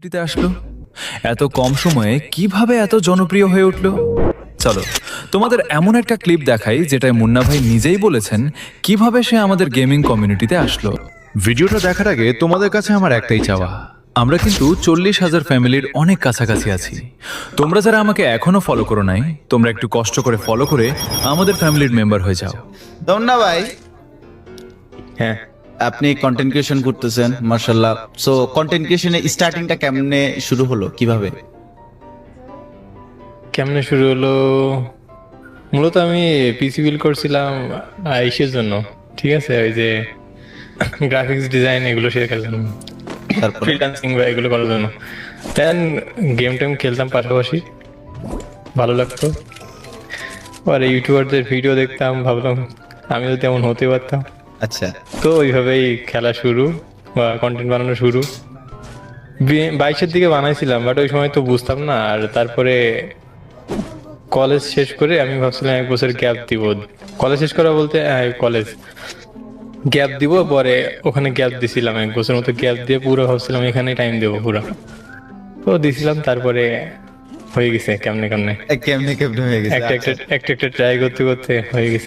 টিতে আসলো এত কম সময়ে কিভাবে এত জনপ্রিয় হয়ে উঠলো। চলো তোমাদের এমন একটা ক্লিপ দেখাই যেটায় মুন্না ভাই নিজেই বলেছেন কিভাবে সে আমাদের গেমিং কমিউনিটিতে আসলো। ভিডিওটা দেখার আগে তোমাদের কাছে আমার একটাই চাওয়া, আমরা কিন্তু 40,000 ফ্যামিলির অনেক কাছাকাছি আছি। তোমরা যারা আমাকে এখনো ফলো করো নাই, তোমরা একটু কষ্ট করে ফলো করে আমাদের ফ্যামিলির মেম্বার হয়ে যাও। দন্না ভাই, হ্যাঁ, আপনি কন্টেন্ট ক্রিয়েশন করতেছেন মাশাআল্লাহ। সো কন্টেন্ট ক্রিয়েশনে স্টার্টিংটা কেমনে শুরু হলো, কিভাবে? কেমনে শুরু হলো? মূলত আমি পিসি বিল্ড করছিলাম ইসের জন্য, ঠিক আছে, ওই যে গ্রাফিক্স ডিজাইন এগুলো শেখার জন্য, তারপর ফ্রিল্যান্সিং বা এগুলো করার জন্য। দেন গেম টেম খেলতাম পাশাপাশি, ভালো লাগতো। আর ইউটিউবারদের ভিডিও দেখতাম, ভাবলাম আমিও তেমন হতে পারতাম। আচ্ছা, তো ওইভাবেই খেলা শুরু বা কন্টেন্ট বানানো শুরু। 22-এর দিকে বানাইছিলাম, বাট ওই সময় তো বুঝতাম না। আর তারপরে কলেজ শেষ করে আমি ভাবছিলাম 1 বছর গ্যাপ দিব। কলেজ শেষ করা বলতে কলেজ গ্যাপ দিব, পরে ওখানে গ্যাপ দিছিলাম 1 বছর মতো গ্যাপ দিয়ে পুরো ভাবছিলাম এখানে টাইম দেবো পুরো। তো দিছিলাম, তারপরে হয়ে গেছে কেমনে কেমনে কেমনে কেমনে হয়ে গেছে? একটা একটা একটা একটা ট্রাই করতে করতে হয়ে গেছে।